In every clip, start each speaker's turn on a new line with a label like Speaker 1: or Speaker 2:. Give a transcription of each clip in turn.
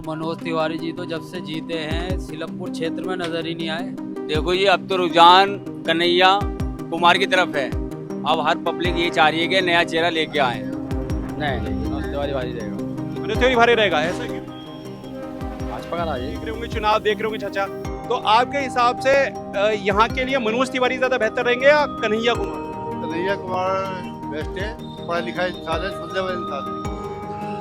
Speaker 1: Sir Manoj Tiwari ji तो जब से जीते हैं सीलमपुर क्षेत्र में नजर ही नहीं आए।
Speaker 2: देखो जी, अब तो रुझान कन्हैया कुमार की तरफ है। अब हर पब्लिक ये चाह रही है कि नया चेहरा लेके आए।
Speaker 1: नहीं मनोज तिवारी भारी रहेगा।
Speaker 3: मनोज तिवारी भारी रहेगा, ऐसा क्यों?
Speaker 1: भाजपा का राज है।
Speaker 3: देख रहे होंगे चुनाव, देख रहे होंगे चाचा, तो आपके हिसाब से यहाँ के लिए मनोज तिवारी ज्यादा बेहतर रहेंगे या कन्हैया कुमार?
Speaker 4: कन्हैया कुमार बेस्ट है, पढ़ा लिखा इंसान है, सुनने वाला इंसान है।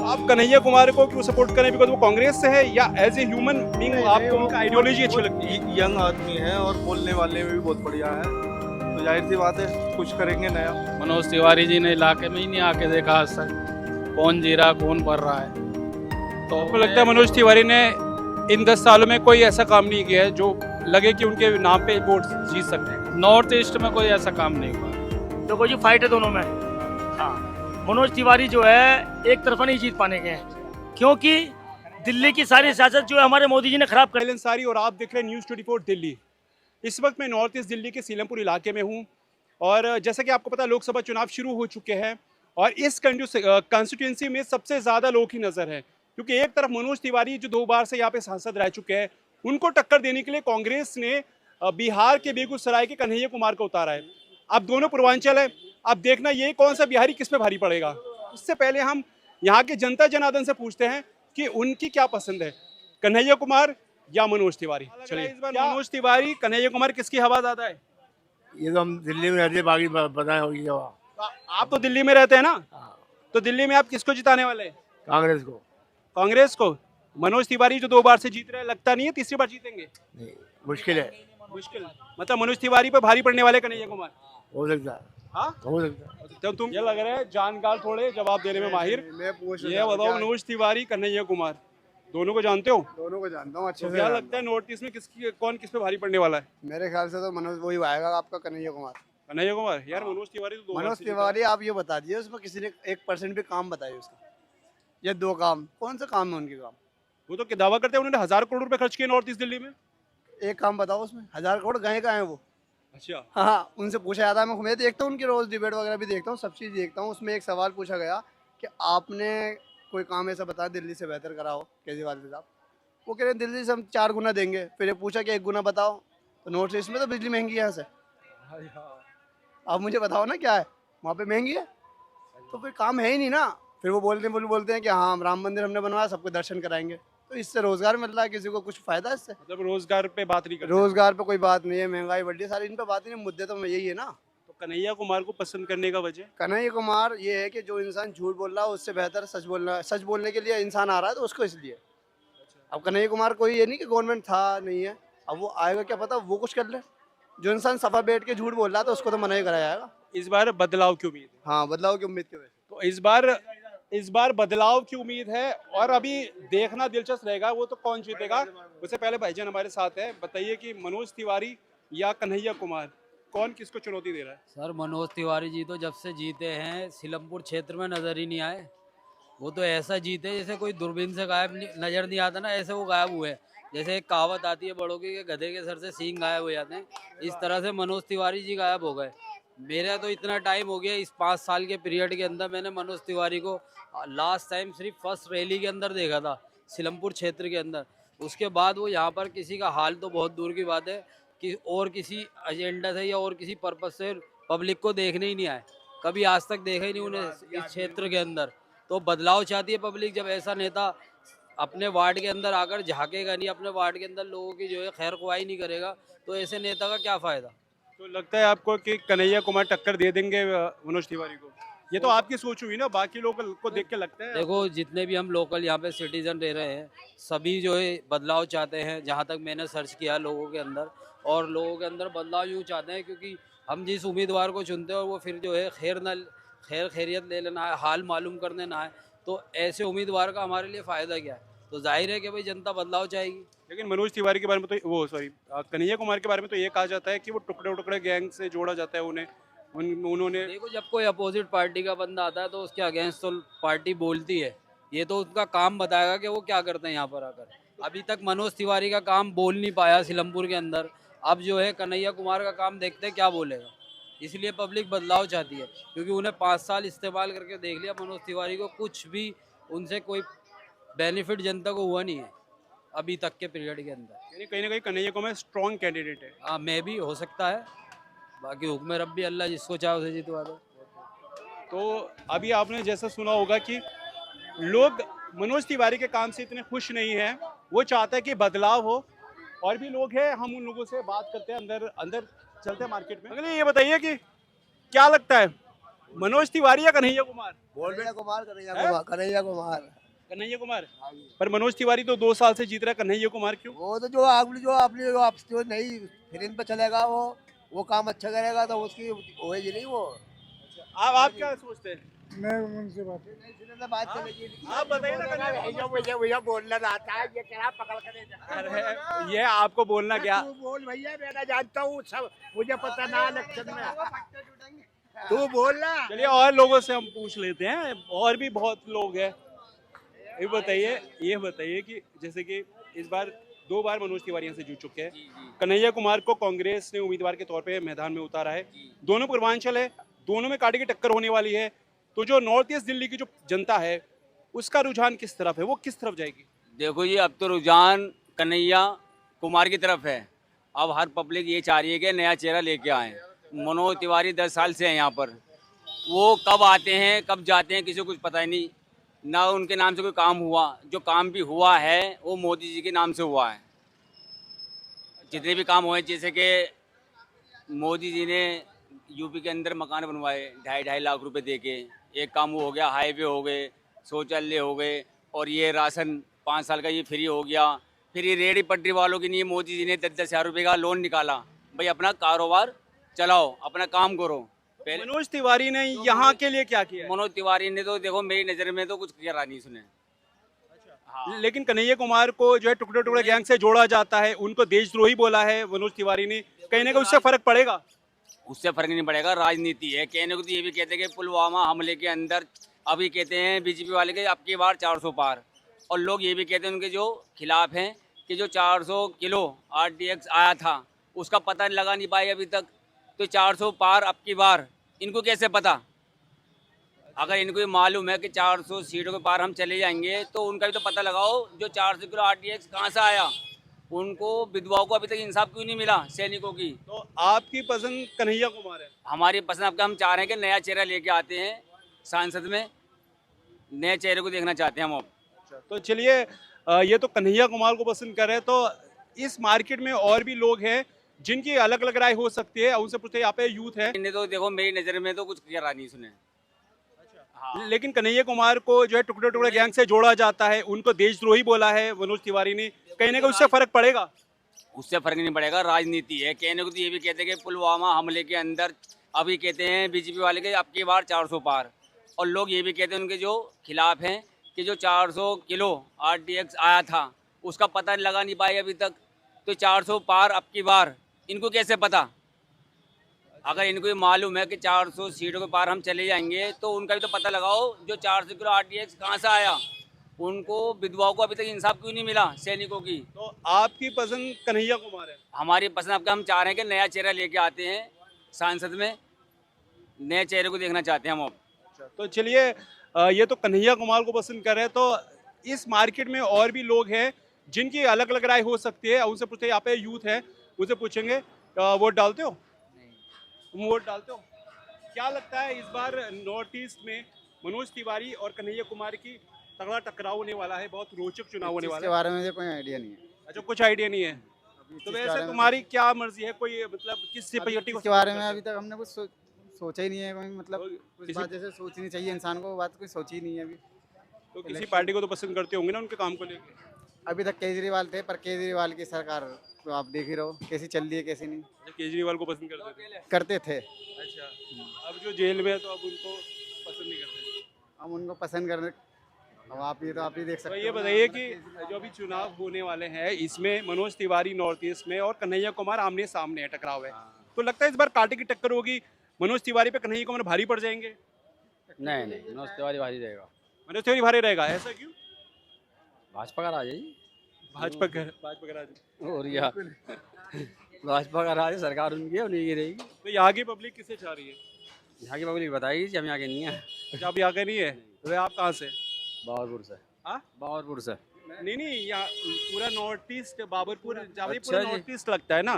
Speaker 3: आप कन्हैया कुमार को क्यों सपोर्ट करें? बिकॉज वो कांग्रेस से है या एज ए ह्यूमन बीइंग आपको उनका आइडियोलॉजी अच्छी लगती है?
Speaker 4: यंग आदमी है और बोलने वाले में भी बहुत बढ़िया है, तो जाहिर सी बात है कुछ करेंगे नया।
Speaker 1: मनोज तिवारी जी ने इलाके में ही नहीं आके देखा आज तक कौन जी रहा कौन पढ़ रहा है। तो
Speaker 3: आपको लगता है मनोज तिवारी ने इन 10 सालों में कोई ऐसा काम नहीं किया है जो लगे कि उनके नाम पे वोट जीत सकते हैं?
Speaker 1: नॉर्थ ईस्ट में कोई ऐसा काम नहीं हुआ।
Speaker 5: देखो जी, फाइट है दोनों में। हाँ, मनोज तिवारी जो है एक तरफा नहीं जीत पाने के हैं, क्योंकि दिल्ली की सारी सियासत जो है हमारे मोदी जी ने खराब कर।
Speaker 3: सारी और आप देख रहे हैं न्यूज़ 24 दिल्ली। इस वक्त मैं नॉर्थ ईस्ट दिल्ली के सीलमपुर इलाके में हूँ और जैसा कि आपको पता है लोकसभा चुनाव शुरू हो चुके हैं और इस कॉन्स्टिट्यूंसी में सबसे ज़्यादा लोग ही नज़र है, क्योंकि एक तरफ मनोज तिवारी जो 2 बार से यहाँ पे सांसद रह चुके हैं, उनको टक्कर देने के लिए कांग्रेस ने बिहार के बेगूसराय के कन्हैया कुमार को उतारा है। अब दोनों पूर्वांचल है, अब देखना ये कौन सा बिहारी किस पे भारी पड़ेगा। उससे पहले हम यहाँ के जनता जनार्दन से पूछते हैं कि उनकी क्या पसंद है, कन्हैया कुमार या मनोज तिवारी। चलिए, इस बार मनोज तिवारी कन्हैया कुमार किसकी हवा ज्यादा है?
Speaker 4: ये तो हम दिल्ली में रहते, बाकी बताए होगी जवाब।
Speaker 3: आप तो दिल्ली में रहते हैं ना, तो दिल्ली में आप किसको जिताने वाले हैं?
Speaker 4: कांग्रेस को।
Speaker 3: कांग्रेस को। मनोज तिवारी जो 2 बार से जीत रहे हैं, लगता नहीं है तीसरी बार जीतेंगे?
Speaker 4: नहीं, मुश्किल है।
Speaker 3: मुश्किल मतलब मनोज तिवारी पे भारी पड़ने वाले कन्हैया कुमार।
Speaker 4: हो सकता है,
Speaker 3: हाँ,
Speaker 4: हो सकता है।
Speaker 3: जब तुम ये लग रहा है जानकार थोड़े जवाब देने में माहिर।
Speaker 4: मैं पूछ
Speaker 3: ये बताओ, मनोज तिवारी कन्हैया कुमार दोनों को जानते हो?
Speaker 4: दोनों को जानता हूँ अच्छे
Speaker 3: तो
Speaker 4: से।
Speaker 3: क्या लगता है नॉर्थ ईस्ट में कौन किस पे भारी पड़ने वाला है?
Speaker 4: मेरे ख्याल से तो मनोज वही आएगा, आपका कन्हैया कुमार।
Speaker 3: कन्हैया कुमार। यार मनोज तिवारी तो 2 बार
Speaker 4: मनोज
Speaker 3: से जीता है।
Speaker 4: तिवारी आप ये बता दीजिए, उसमें किसी ने 1% भी काम बताइए उसका, ये 2 काम, कौन सा काम है उनके काम?
Speaker 3: वो तो दावा करते हैं उन्होंने 1000 करोड़ रुपए खर्च किए नॉर्थ ईस्ट दिल्ली में।
Speaker 4: एक काम बताओ उसमें, 1000 करोड़ गए कहाँ हैं वो?
Speaker 3: अच्छा,
Speaker 4: हाँ, उनसे पूछा जाता है। मैं देखता हूँ उनकी रोज डिबेट वगैरह भी देखता हूँ, सब चीज़ देखता हूँ। उसमें एक सवाल पूछा गया कि आपने कोई काम ऐसा बताया दिल्ली से बेहतर करा हो केजरीवाल साहब। वो कह रहे हैं दिल्ली से हम 4 गुना देंगे। फिर ये पूछा कि 1 गुना बताओ, तो नॉर्थ ईस्ट में तो बिजली महंगी है यहाँ से। आप मुझे बताओ ना क्या है वहाँ पे महंगी है, तो फिर काम है ही नहीं ना। फिर वो बोलते हैं कि हाँ हम राम मंदिर हमने बनवाया, सबको दर्शन कराएंगे। तो इससे रोजगार मिल रहा है, किसी को कुछ फायदा है इससे?
Speaker 3: मतलब रोजगार पे बात नहीं करते।
Speaker 4: रोजगार पे कोई बात नहीं है, महंगाई बढ़ी है, सारी इन पे बात नहीं है। मुद्दे तो यही है ना।
Speaker 3: तो कन्हैया कुमार को पसंद करने का वजह?
Speaker 4: कन्हैया कुमार ये है कि जो इंसान झूठ बोल रहा है उससे बेहतर सच बोलने के लिए इंसान आ रहा है, तो उसको इसलिए। अब कन्हैया कुमार कोई ये नहीं कि गवर्नमेंट था नहीं है, अब वो आएगा क्या पता वो कुछ कर ले। जो इंसान सफा बैठ के झूठ बोल रहा है तो उसको तो मना ही कराया जाएगा।
Speaker 3: इस बार बदलाव की उम्मीद है।
Speaker 4: हाँ, बदलाव की उम्मीद की वजह से।
Speaker 3: तो इस बार बदलाव की उम्मीद है और अभी देखना दिलचस्प रहेगा वो तो कौन जीतेगा। उससे पहले भाईजान हमारे साथ है, बताइए कि मनोज तिवारी या कन्हैया कुमार कौन किसको चुनौती दे रहा है?
Speaker 1: सर मनोज तिवारी जी तो जब से जीते हैं सीलमपुर क्षेत्र में नजर ही नहीं आए। वो तो ऐसा जीते जैसे कोई दूरबीन से नजर नहीं आता ना, ऐसे वो गायब हुए। जैसे एक कहावत आती है बड़ों की कि गधे के सर से सींग गायब हो जाते हैं, इस तरह से मनोज तिवारी जी गायब हो गए। मेरा तो इतना टाइम हो गया, इस 5 साल के पीरियड के अंदर मैंने मनोज तिवारी को लास्ट टाइम सिर्फ फर्स्ट रैली के अंदर देखा था सीलमपुर क्षेत्र के अंदर। उसके बाद वो यहाँ पर किसी का हाल तो बहुत दूर की बात है कि और किसी एजेंडा से या और किसी पर्पज से पब्लिक को देखने ही नहीं आए। कभी आज तक देखा ही नहीं उन्हें इस क्षेत्र के अंदर। तो बदलाव चाहती है पब्लिक। जब ऐसा नेता अपने वार्ड के अंदर आकर झांकेगा नहीं, अपने वार्ड के अंदर लोगों की जो है खैर ख्वाही नहीं करेगा, तो ऐसे नेता का क्या फ़ायदा।
Speaker 3: तो लगता है आपको कि कन्हैया कुमार टक्कर दे देंगे मनोज तिवारी को? ये तो आपकी सोच हुई ना, बाकी लोगों को देख के लगता है।
Speaker 1: देखो जितने भी हम लोकल यहाँ पे सिटीजन रह रहे हैं, सभी जो है बदलाव चाहते हैं। जहाँ तक मैंने सर्च किया लोगों के अंदर, और लोगों के अंदर बदलाव यूँ चाहते हैं क्योंकि हम जिस उम्मीदवार को चुनते हैं और वो फिर जो है खैरियत ले लेना है, हाल मालूम करने ना है, तो ऐसे उम्मीदवार का हमारे लिए फ़ायदा क्या है। तो जाहिर है कि भाई जनता बदलाव चाहेगी।
Speaker 3: लेकिन मनोज तिवारी के बारे में तो वो सॉरी कन्हैया कुमार के बारे में तो ये कहा जाता है कि वो टुकड़े टुकड़े गैंग से जोड़ा जाता है उन्हें। उन्होंने
Speaker 1: देखो जब कोई अपोजिट पार्टी का बंदा आता है तो उसके अगेंस्ट तो पार्टी बोलती है। ये तो उसका काम बताएगा कि वो क्या करते हैं यहाँ पर आकर। अभी तक मनोज तिवारी का काम बोल नहीं पाया सीलमपुर के अंदर, अब जो है कन्हैया कुमार का काम देखते हैं क्या बोलेगा। इसलिए पब्लिक बदलाव चाहती है, क्योंकि उन्हें 5 साल इस्तेमाल करके देख लिया मनोज तिवारी को, कुछ भी उनसे कोई बेनिफिट जनता को हुआ नहीं है अभी तक के पीरियड के अंदर।
Speaker 3: यानी कहीं ना कहीं कन्हैया कुमार स्ट्रॉन्ग कैंडिडेट है।
Speaker 1: हाँ, मैं भी हो सकता है, बाकी हुक्म रब्बी अल्लाह जिसको चाहे उसे जितवा दो।
Speaker 3: तो अभी आपने जैसा सुना होगा कि लोग मनोज तिवारी के काम से इतने खुश नहीं हैं, वो चाहता है कि बदलाव हो। और भी लोग हैं, हम उन लोगों से बात करते हैं, अंदर अंदर चलते हैं मार्केट में। अगले ये बताइए कि क्या लगता है, मनोज तिवारी या कन्हैया कुमार?
Speaker 4: कन्हैया कुमार
Speaker 3: कन्हैया कुमार। पर मनोज तिवारी तो 2 साल से जीत रहा है, कन्हैया कुमार क्यों?
Speaker 4: वो तो जो नई फिल्म पे चलेगा वो काम अच्छा करेगा तो उसकी होएगी नहीं वो।
Speaker 3: आप क्या सोचते हैं?
Speaker 6: मैं उनसे बात
Speaker 3: आप बताइए ना कन्हैया कुमार।
Speaker 6: बोलना आता है ये क्या पकड़ कर
Speaker 3: अरे ये आपको बोलना क्या?
Speaker 6: तू बोल भैया, मैं जानता हूँ सब, मुझे पता ना इलेक्शन में तू बोलना।
Speaker 3: चलिए और लोगों से हम पूछ लेते हैं, और भी बहुत लोग हैं। ये बताइए कि जैसे कि इस बार 2 बार मनोज तिवारी यहाँ से जीत चुके हैं, कन्हैया कुमार को कांग्रेस ने उम्मीदवार के तौर पे मैदान में उतारा है, दोनों पूर्वांचल है, दोनों में कांटे की टक्कर होने वाली है। तो जो नॉर्थ ईस्ट दिल्ली की जो जनता है उसका रुझान किस तरफ है, वो किस तरफ जाएगी?
Speaker 2: देखो जी, अब तो रुझान कन्हैया कुमार की तरफ है। अब हर पब्लिक ये चाह रही है कि नया चेहरा लेके आए। मनोज तिवारी 10 साल से हैं यहाँ पर, वो कब आते हैं कब जाते हैं किसी को कुछ पता ही नहीं, ना उनके नाम से कोई काम हुआ। जो काम भी हुआ है वो मोदी जी के नाम से हुआ है। जितने भी काम हुए, जैसे कि मोदी जी ने यूपी के अंदर मकान बनवाए 2.5 लाख रुपए दे के, एक काम वो हो गया, हाईवे हो गए, शौचालय हो गए, और ये राशन 5 साल का ये फ्री हो गया। फिर ये रेहड़ी पटरी वालों के लिए मोदी जी ने 10-10 हज़ार रुपये का लोन निकाला, भाई अपना कारोबार चलाओ, अपना काम करो। पहले
Speaker 3: मनोज तिवारी ने यहाँ के लिए क्या किया है?
Speaker 2: मनोज तिवारी ने तो देखो मेरी नज़र में तो कुछ करा नहीं सुने। हाँ,
Speaker 3: लेकिन कन्हैया कुमार को जो है टुकड़े टुकड़े गैंग से जोड़ा जाता है, उनको देशद्रोही बोला है मनोज तिवारी ने, कहीं ना कहीं उससे फर्क पड़ेगा?
Speaker 2: उससे फर्क नहीं पड़ेगा, राजनीति है। कहने को तो ये भी कहते हैं कि पुलवामा हमले के अंदर अभी कहते हैं बीजेपी वाले के अब की बार 400 पार, और लोग ये भी कहते हैं उनके जो खिलाफ हैं कि जो 400 किलो RTX आया था उसका पता लगा नहीं पाए अभी तक। तो 400 पार अब की बार इनको कैसे पता? अगर इनको ये मालूम है कि 400 सीटों के पार हम चले जाएंगे तो उनका भी तो पता लगाओ, जो 400 किलो RTX कहाँ से आया। उनको विधवाओं को अभी तक इंसाफ क्यों नहीं मिला, सैनिकों की।
Speaker 3: तो आपकी पसंद कन्हैया कुमार है?
Speaker 2: हमारी पसंद आपका, हम चाह रहे हैं कि नया चेहरा लेके आते हैं सांसद में, नए चेहरे को देखना चाहते हैं हम अब।
Speaker 3: तो चलिए, ये तो कन्हैया कुमार को पसंद कर रहे हैं, तो इस मार्केट में और भी लोग हैं जिनकी अलग अलग राय हो सकती है, उनसे पूछते हैं। यहाँ पे यूथ है,
Speaker 2: इन्हें तो देखो मेरी नज़र में तो कुछ करा नहीं सुने। हाँ,
Speaker 3: लेकिन कन्हैया कुमार को जो है टुकड़े टुकड़े गैंग से जोड़ा जाता है, उनको देशद्रोही बोला है मनोज तिवारी ने, कहीं ना कहीं उससे फर्क पड़ेगा?
Speaker 2: उससे फर्क नहीं पड़ेगा, राजनीति है। कहने को तो ये भी कहते हैं कि पुलवामा हमले के अंदर अभी कहते हैं बीजेपी वाले के अब की बार 400 पार, और लोग ये भी कहते हैं उनके जो खिलाफ हैं कि जो 400 किलो RTX आया था उसका पता लगा नहीं पाए अभी तक। तो 400 पार अब की बार इनको कैसे पता? अगर इनको ये मालूम है कि 400 सीटों के पार हम चले जाएंगे तो उनका भी तो पता लगाओ, जो 400 किलो RTX कहाँ से आया। उनको विधवाओं को अभी तक इंसाफ क्यों नहीं मिला, सैनिकों की।
Speaker 3: तो आपकी पसंद कन्हैया कुमार है?
Speaker 2: हमारी पसंद आपका, हम चाह रहे हैं कि नया चेहरा लेके आते हैं सांसद में, नए चेहरे को देखना चाहते हैं हम अब।
Speaker 3: तो चलिए, ये तो कन्हैया कुमार को पसंद कर रहे हैं, तो इस मार्केट में और भी लोग हैं जिनकी अलग अलग राय हो सकती है, उनसे पूछते हैं। यहाँ पे यूथ है, उनसे पूछेंगे, वोट डालते हो? तुम वोट डालते हो? क्या लगता है इस बार नॉर्थ ईस्ट में मनोज तिवारी और कन्हैया कुमार की तगड़ा टकराव होने वाला है, बहुत रोचक चुनाव होने वाला
Speaker 6: इसके
Speaker 3: है?
Speaker 6: बारे में मुझे कोई आइडिया नहीं है।
Speaker 3: अच्छा, कुछ आइडिया नहीं है। तो वैसे तुम्हारी क्या मर्जी है, कोई मतलब किस पार्टी को
Speaker 6: इसके बारे में अभी तक हमने कुछ सोचा ही नहीं है। कोई मतलब कुछ
Speaker 3: किसी-
Speaker 6: बात जैसे सोचनी चाहिए इंसान को, वो बात कोई सोची ही नहीं है अभी।
Speaker 3: तो किसी पार्टी को तो पसंद करते होंगे ना उनके काम को लेकर?
Speaker 6: अभी तक केजरीवाल थे, पर केजरीवाल की सरकार तो आप देख ही रहो कैसी चल रही है, कैसी नहीं।
Speaker 3: अच्छा, केजरीवाल को पसंद करते थे?
Speaker 6: करते थे,
Speaker 3: अच्छा, अब जो जेल में है तो अब उनको पसंद नहीं करते?
Speaker 6: हम उनको पसंद करने। अब आप ही देख
Speaker 3: तो
Speaker 6: सकते
Speaker 3: ये
Speaker 6: हो।
Speaker 3: बताइए कि जो अभी चुनाव होने वाले हैं इसमें मनोज तिवारी नॉर्थ ईस्ट में और कन्हैया कुमार आमने सामने है, टकराव है, तो लगता है इस बार कांटे की टक्कर होगी, मनोज तिवारी पे कन्हैया कुमार भारी पड़ जाएंगे?
Speaker 1: नहीं नहीं, मनोज तिवारी भारी रहेगा।
Speaker 3: मनोज तिवारी भारी रहेगा, ऐसा क्यों?
Speaker 1: भाजपा का राज है जी,
Speaker 3: भाजपा का राज।
Speaker 1: और या भाजपा का राज है, सरकार उनकी है, उन्हीं की रहेगी।
Speaker 3: तो यहाँ की पब्लिक किसे चाह रही है?
Speaker 1: यहाँ की पब्लिक बताएगी जी, हम यहाँ के नहीं है।
Speaker 3: अच्छा, आप यहाँ के नहीं है, तो आप कहाँ से?
Speaker 1: बहादुर से।
Speaker 3: हाँ?
Speaker 1: बाबरपुर से।
Speaker 3: नहीं नहीं, यहाँ पूरा नॉर्थ ईस्ट, बाबरपुर जहाँ भी
Speaker 1: अच्छा
Speaker 3: पूरा
Speaker 1: जी।
Speaker 3: नॉर्थ ईस्ट लगता है ना,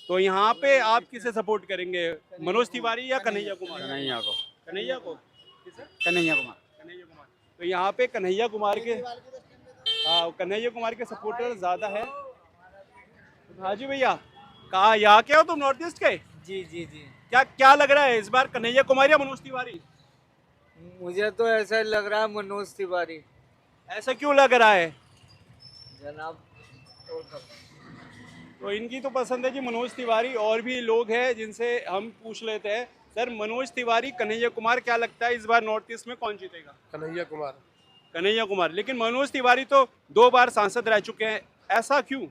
Speaker 3: तो यहाँ पे आप किसे सपोर्ट करेंगे, मनोज तिवारी या कन्हैया कुमार?
Speaker 1: कन्हैया को।
Speaker 3: कन्हैया को। किसे?
Speaker 1: कन्हैया कुमार।
Speaker 3: कन्हैया कुमार। तो यहाँ पे कन्हैया कुमार के, हाँ, कन्हैया कुमार के सपोर्टर ज्यादा है। हाँ जी भैया, कहाँ, यहाँ के हो तुम, नॉर्थ ईस्ट के?
Speaker 7: जी जी जी।
Speaker 3: क्या क्या लग रहा है इस बार, कन्हैया कुमार या मनोज तिवारी?
Speaker 7: मुझे तो ऐसा लग रहा है मनोज तिवारी।
Speaker 3: ऐसा क्यों लग रहा है?
Speaker 7: जनाब
Speaker 3: तो इनकी तो पसंद है जी मनोज तिवारी, और भी लोग हैं जिनसे हम पूछ लेते हैं। सर, मनोज तिवारी, कन्हैया कुमार, क्या लगता है इस बार नॉर्थ ईस्ट में कौन जीतेगा?
Speaker 8: कन्हैया कुमार।
Speaker 3: कन्हैया कुमार। लेकिन मनोज तिवारी तो 2 बार सांसद रह चुके हैं, ऐसा क्यों?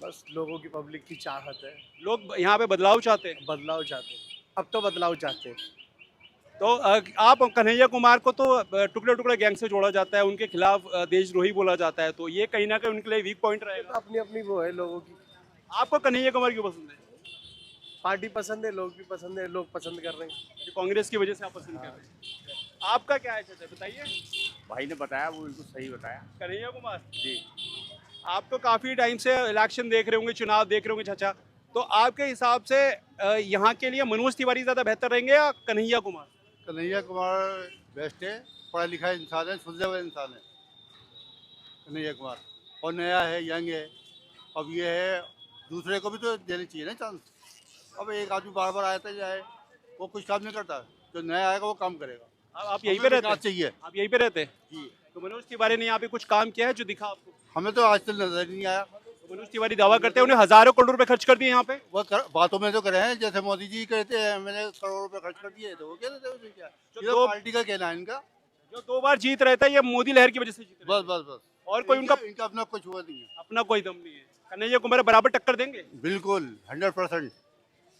Speaker 8: बस लोगों की, पब्लिक की चाहत है,
Speaker 3: लोग यहाँ पे बदलाव चाहते हैं।
Speaker 8: बदलाव चाहते हैं, अब तो बदलाव चाहते हैं।
Speaker 3: तो आप कन्हैया कुमार को तो टुकड़े टुकड़े गैंग से जोड़ा जाता है, उनके खिलाफ देशद्रोही बोला जाता है, तो ये कहीं ना कहीं उनके लिए वीक पॉइंट रहेगा।
Speaker 8: अपनी अपनी वो है लोगों की,
Speaker 3: आपको कन्हैया कुमार क्यों पसंद है?
Speaker 8: पार्टी पसंद है, लोग भी पसंद है, लोग पसंद कर रहे हैं।
Speaker 3: जो कांग्रेस की वजह से आप पसंद कर रहे हैं। आपका क्या है चाचा, बताइए।
Speaker 2: भाई ने बताया, वो बिल्कुल सही बताया
Speaker 3: कन्हैया कुमार
Speaker 2: जी।
Speaker 3: आप तो काफी टाइम से इलेक्शन देख रहे होंगे, चुनाव देख रहे होंगे चाचा, तो आपके हिसाब से यहाँ के लिए मनोज तिवारी ज्यादा बेहतर रहेंगे या कन्हैया कुमार?
Speaker 9: कन्हैया कुमार बेस्ट है, पढ़ा लिखा इंसान है, सुलझा हुआ इंसान है कन्हैया कुमार, और नया है, यंग है। अब ये है, दूसरे को भी तो देनी चाहिए ना चांस। अब एक आदमी बार बार आता जाए, वो कुछ काम नहीं करता, जो नया आएगा वो काम करेगा।
Speaker 3: आप यहीं पे रहते हैं?
Speaker 9: चाहिए
Speaker 3: आप यहीं पे रहते हैं?
Speaker 9: जी।
Speaker 3: तो मनोज तिवारी ने यहाँ पे कुछ काम किया है जो दिखा आपको?
Speaker 9: हमें तो आज तक नजर नहीं आया।
Speaker 3: तो मनोज तिवारी दावा करते हैं उन्हें हजारों करोड़ रुपए खर्च कर दिए यहाँ पे।
Speaker 9: बातों में तो करे हैं, जैसे मोदी जी कहते हैं मैंने करोड़ों रुपए खर्च कर दिए, तो वो कह देते हैं क्या, ये तो पार्टी का कहना है इनका।
Speaker 3: जो 2 बार जीत रहता है, ये मोदी लहर की वजह से जीत रहे हैं।
Speaker 9: बस बस बस,
Speaker 3: और कोई उनका
Speaker 9: इनका अपना कुछ हुआ नहीं है।
Speaker 3: अपना कोई दम नहीं है। कन्हैया कुमार बराबर टक्कर देंगे?
Speaker 9: बिल्कुल 100%।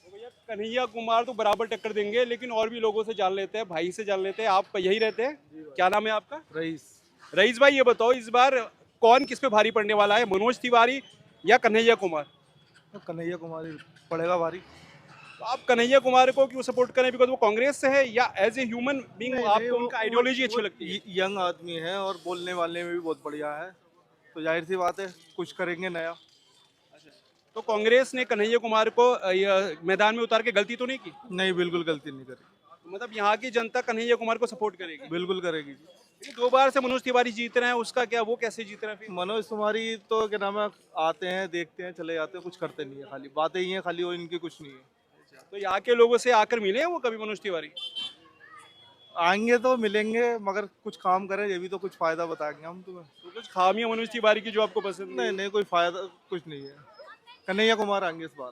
Speaker 3: तो भैया कन्हैया कुमार तो बराबर टक्कर देंगे, लेकिन और भी लोगों से जान लेते हैं, भाई से जान लेते हैं। आप यही रहते हैं, क्या नाम है आपका?
Speaker 8: रईस।
Speaker 3: रईस भाई, ये बताओ इस बार कौन किस पे भारी पड़ने वाला है, मनोज तिवारी या कन्हैया कुमार?
Speaker 8: तो कन्हैया कुमार ही पड़ेगा भारी।
Speaker 3: तो आप कन्हैया कुमार को क्यों सपोर्ट करें? बिकॉज वो कांग्रेस से है, या एज ए ह्यूमन बीइंग आपको उनका आइडियोलॉजी अच्छी लगती है?
Speaker 8: यंग आदमी है और बोलने वालने में भी बहुत बढ़िया है, तो जाहिर सी बात है कुछ करेंगे नया।
Speaker 3: तो कांग्रेस ने कन्हैया कुमार को मैदान में उतार के गलती तो नहीं की?
Speaker 8: नहीं, बिल्कुल गलती नहीं करेगी,
Speaker 3: मतलब यहाँ की जनता कन्हैया कुमार को सपोर्ट करेगी?
Speaker 8: बिल्कुल करेगी।
Speaker 3: लेकिन 2 बार से मनोज तिवारी जीत रहे हैं, उसका क्या, वो कैसे जीत रहे हैं फिर?
Speaker 8: मनोज तिवारी तो क्या नाम है, आते हैं, देखते हैं, चले जाते हैं, कुछ करते नहीं है, खाली बातें ही हैं, खाली वो इनकी कुछ नहीं है।
Speaker 3: तो यहाँ के लोगों से आकर मिले हैं वो कभी मनोज तिवारी?
Speaker 8: आएंगे तो मिलेंगे, मगर कुछ काम करें, ये भी तो कुछ फायदा बताएंगे हम तुम्हें।
Speaker 3: तो कुछ खामियां मनोज तिवारी की जो आपको पसंद
Speaker 8: नहीं नहीं, कोई फायदा कुछ नहीं है। कन्हैया कुमार आएंगे इस बार।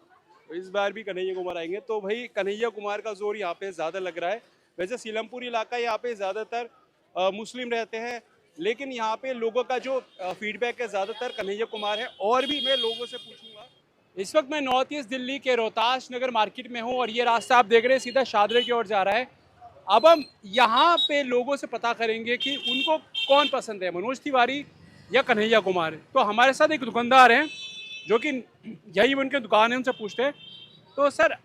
Speaker 3: तो इस बार भी कन्हैया कुमार आएंगे। तो भाई कन्हैया कुमार का जोर यहाँ पे ज़्यादा लग रहा है। वैसे सीलमपुर इलाका, यहाँ पे ज़्यादातर मुस्लिम रहते हैं, लेकिन यहाँ पे लोगों का जो फीडबैक है ज़्यादातर कन्हैया कुमार है। और भी मैं लोगों से पूछूंगा। इस वक्त मैं नॉर्थ ईस्ट दिल्ली के रोहतास नगर मार्केट में हूँ, और ये रास्ता आप देख रहे हैं सीधा शादरा की ओर जा रहा है। अब हम यहाँ पे लोगों से पता करेंगे कि उनको कौन पसंद है, मनोज तिवारी या कन्हैया कुमार। तो हमारे साथ एक दुकानदार हैं जो कि यही उनके दुकान है, उनसे पूछते हैं। तो सर,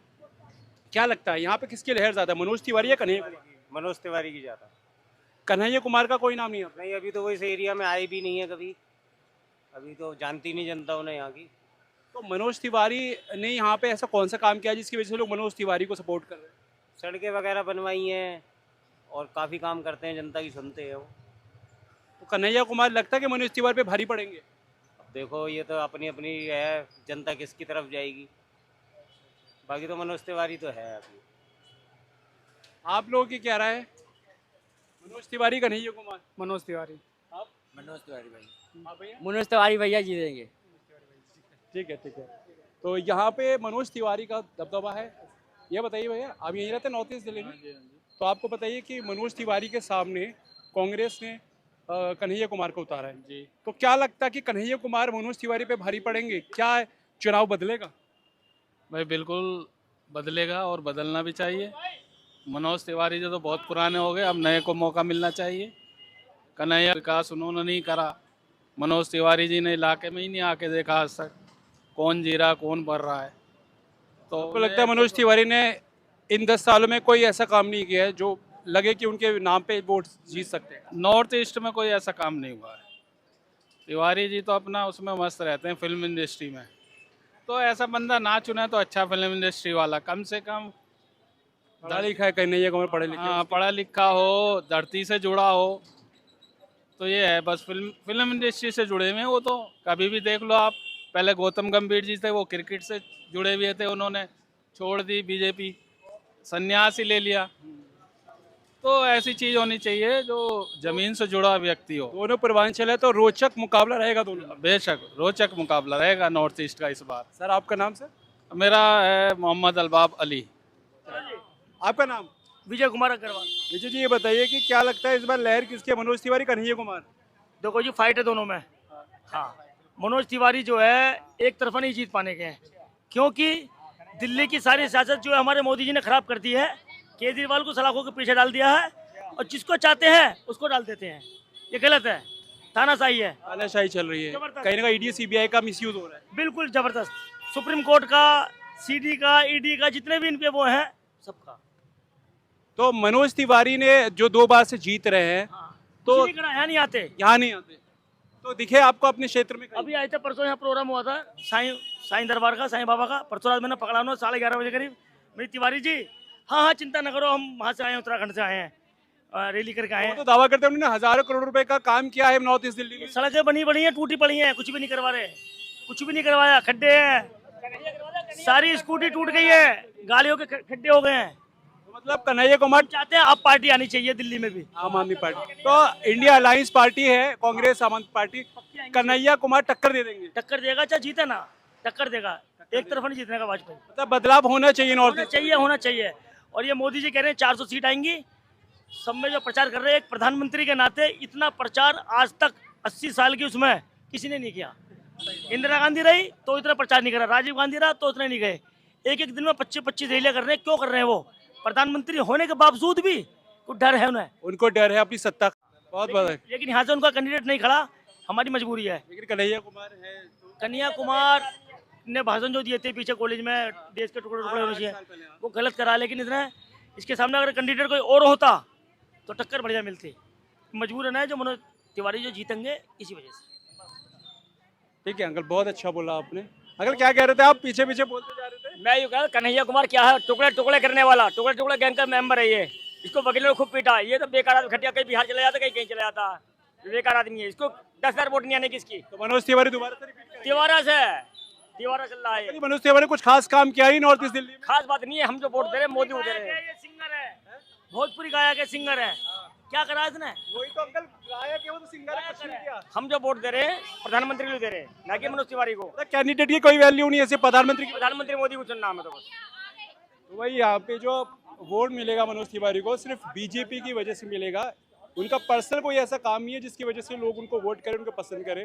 Speaker 3: क्या लगता है यहाँ पे किसकी लहर ज़्यादा, मनोज तिवारी या कन्हैया कुमार?
Speaker 10: मनोज तिवारी की ज़्यादा।
Speaker 3: कन्हैया कुमार का कोई नाम नहीं है?
Speaker 10: नहीं, अभी तो वो इस एरिया में आए भी नहीं है कभी, अभी तो जानती नहीं जनता उन्हें यहाँ की।
Speaker 3: तो मनोज तिवारी ने यहाँ पे ऐसा कौन सा काम किया जिसकी वजह से लोग मनोज तिवारी को सपोर्ट कर रहे हैं?
Speaker 10: सड़कें वगैरह बनवाई हैं और काफ़ी काम करते हैं, जनता की सुनते हैं वो।
Speaker 3: तो कन्हैया कुमार लगता है कि मनोज तिवारी पे भारी पड़ेंगे?
Speaker 10: देखो, ये तो अपनी अपनी है, जनता किसकी तरफ जाएगी। बाकी तो मनोज तिवारी तो है अभी।
Speaker 3: आप लोगों की क्या राय है? मनोज तिवारी, कन्हैया कुमार?
Speaker 7: मनोज तिवारी।
Speaker 3: आप?
Speaker 1: मनोज तिवारी भाई।
Speaker 3: हाँ भैया,
Speaker 7: मनोज तिवारी भैया जीतेंगे।
Speaker 3: ठीक है ठीक है। तो यहाँ पे मनोज तिवारी का दबदबा है। ये बताइए भैया, आप यहीं रहते हैं नॉर्थ ईस्ट दिल्ली में, तो आपको बताइए कि मनोज तिवारी के सामने कांग्रेस ने कन्हैया कुमार को उतारा है जी, तो क्या लगता है कि कन्हैया कुमार मनोज तिवारी पे भारी पड़ेंगे? क्या चुनाव बदलेगा?
Speaker 1: भाई बिल्कुल बदलेगा, और बदलना भी चाहिए। मनोज तिवारी जो तो बहुत पुराने हो गए, अब नए को मौका मिलना चाहिए। कन्हैया विकास उन्होंने नहीं करा, मनोज तिवारी जी ने इलाके में ही नहीं आके देखा आज तक कौन जी रहा कौन बढ़ रहा है। तो
Speaker 3: आपको लगता है मनोज तिवारी ने इन 10 सालों में कोई ऐसा काम नहीं किया है जो लगे कि उनके नाम पे वोट जीत सकते हैं?
Speaker 11: नॉर्थ ईस्ट में कोई ऐसा काम नहीं हुआ है। तिवारी जी तो अपना उसमें मस्त रहते हैं फिल्म इंडस्ट्री में, तो ऐसा बंदा ना चुने तो अच्छा, फिल्म इंडस्ट्री वाला कम से कम
Speaker 3: पढ़ा लिखा है कन्हैया कुमार, पढ़े लिखे
Speaker 11: हाँ पढ़ा लिखा हो, धरती से जुड़ा हो, तो ये है बस फिल्म इंडस्ट्री से जुड़े हुए हैं वो तो। कभी भी देख लो आप, पहले गौतम गंभीर जी थे, वो क्रिकेट से जुड़े हुए थे, उन्होंने छोड़ दी बीजेपी, संन्यास ही ले लिया। तो ऐसी चीज होनी चाहिए जो जमीन से जुड़ा व्यक्ति हो।
Speaker 3: दोनों पूर्वांचल है तो रोचक मुकाबला रहेगा दोनों।
Speaker 11: बेशक रोचक मुकाबला रहेगा नॉर्थ ईस्ट का इस बार।
Speaker 3: सर आपका नाम सर?
Speaker 11: मेरा है मोहम्मद अलबाब अली।
Speaker 3: आपका नाम?
Speaker 5: विजय कुमार अग्रवाल।
Speaker 3: विजय जी ये बताइए कि क्या लगता है इस बार लहर किसकी है, मनोज तिवारी कन्हैया कुमार?
Speaker 5: देखो जी फाइट है दोनों में। हाँ, मनोज तिवारी जो है एक तरफा नहीं जीत पाने के हैं, क्योंकि दिल्ली की सारी सियासत जो है हमारे मोदी जी ने खराब कर दी है। केजरीवाल को सलाखों के पीछे डाल दिया है और जिसको चाहते हैं उसको डाल देते हैं। ये गलत है, तानाशाही है,
Speaker 3: तानाशाही चल रही है, कहीं ना कहीं ईडी सीबीआई का मिसयूज हो रहा है।
Speaker 5: बिल्कुल जबरदस्त। सुप्रीम कोर्ट का, सीडी का, ईडी का, जितने भी इन पे वो हैं सबका।
Speaker 3: तो मनोज तिवारी ने जो 2 बार से जीत रहे हैं तो
Speaker 5: यहाँ नहीं आते,
Speaker 3: यहाँ नहीं आते, तो दिखे आपको अपने क्षेत्र में?
Speaker 5: अभी आए थे परसों, यहाँ प्रोग्राम हुआ था साईं दरबार का, साईं बाबा का। परसों रात मैंने पकड़ा उन्होंने 11:30 बजे करीब। मेरी तिवारी जी हाँ चिंता न करो, हम वहाँ से आए हैं, उत्तराखंड से आए हैं, रैली करके आए हैं।
Speaker 3: तो दावा करते हैं उन्होंने हजारों करोड़ रुपए का काम किया है नॉर्थ ईस्ट दिल्ली में।
Speaker 5: सड़कें बनी पड़ी हैं, टूटी पड़ी हैं, कुछ भी नहीं करवा रहे, कुछ भी नहीं करवाया। खड्डे हैं, सारी स्कूटी टूट गई है, गाड़ियों के खड्डे हो गए हैं।
Speaker 3: मतलब कन्हैया कुमार
Speaker 5: चाहते हैं अब पार्टी आनी चाहिए दिल्ली में भी,
Speaker 3: आम आदमी पार्टी। तो इंडिया अलायंस पार्टी है, कांग्रेस आम आदमी पार्टी, कन्हैया कुमार टक्कर दे देंगे?
Speaker 5: टक्कर देगा, चाहे जीते ना, टक्कर देगा। एक तरफ नहीं जीतने का वाजपेयी।
Speaker 3: मतलब बदलाव होना चाहिए नॉर्थ ईस्ट,
Speaker 5: होना चाहिए। और ये मोदी जी कह रहे हैं 400 सीट आएंगी, सब में जो प्रचार कर रहे हैं, एक प्रधानमंत्री के नाते इतना प्रचार आज तक 80 साल की उसमें किसी ने नहीं किया। इंदिरा गांधी रही तो इतना प्रचार नहीं करा, राजीव गांधी रहा तो इतने नहीं गए। एक दिन में 25-25 रैलियां कर रहे हैं। क्यों कर रहे हैं? वो प्रधानमंत्री होने के बावजूद भी कुछ डर है उन्हें,
Speaker 3: उनको डर है अपनी सत्ता का। बहुत बड़ा।
Speaker 5: लेकिन यहाँ से उनका कैंडिडेट नहीं खड़ा, हमारी मजबूरी है।
Speaker 3: लेकिन कन्हैया कुमार है,
Speaker 5: कन्हैया कुमार ने भाषण जो दिए थे पीछे कॉलेज में, देश के टुकड़े टुकड़े होने चाहिए, वो गलत करा। लेकिन इतना इसके सामने अगर कैंडिडेट कोई और होता तो टक्कर बढ़िया मिलती। मजबूरन है जो मनोज तिवारी जो जीतेंगे इसी वजह से।
Speaker 3: ठीक है अंकल, बहुत अच्छा बोला आपने। अंकल क्या कह रहे थे आप? पीछे पीछे बोलते जा रहे थे।
Speaker 5: मैं ये कह रहा कन्हैया कुमार क्या है, टुकड़े टुकड़े करने वाला, टुकड़े टुकड़े गैंग का मेंबर है ये। इसको वकीलों ने खूब पीटा, ये तो बेकार आदमी, खटिया कहीं बिहार चला जाता, कहीं कहीं चला जाता, बेकार आदमी है। इसको 10,000 वोट नहीं आने किसकी।
Speaker 3: तो मनोज तिवारी दोबारा से रिपीट करेंगे?
Speaker 5: तिवारा चल रहा है।
Speaker 3: मनोज तिवारी कुछ खास काम किया ही नॉर्थ ईस्ट दिल्ली में?
Speaker 5: खास बात नहीं है, हम जो वोट दे रहे हैं मोदी को दे रहे हैं। ये सिंगर है, भोजपुरी गायक है, सिंगर है, क्या करा इसने?
Speaker 3: वही तो अंकल, गायक है वो तो, सिंगर है, कुछ नहीं किया।
Speaker 5: हम जो वोट दे रहे हैं प्रधानमंत्री को दे रहे हैं, ना कि मनोज तिवारी को।
Speaker 3: कैंडिडेट की कोई वैल्यू नहीं है, सिर्फ प्रधानमंत्री की।
Speaker 5: प्रधानमंत्री मोदी को चुनना है तो बस।
Speaker 3: तो वही यहाँ पे जो वोट मिलेगा मनोज तिवारी को सिर्फ बीजेपी की वजह से मिलेगा। उनका पर्सनल कोई ऐसा काम नहीं है जिसकी वजह से लोग उनको वोट करें, उनको पसंद करें।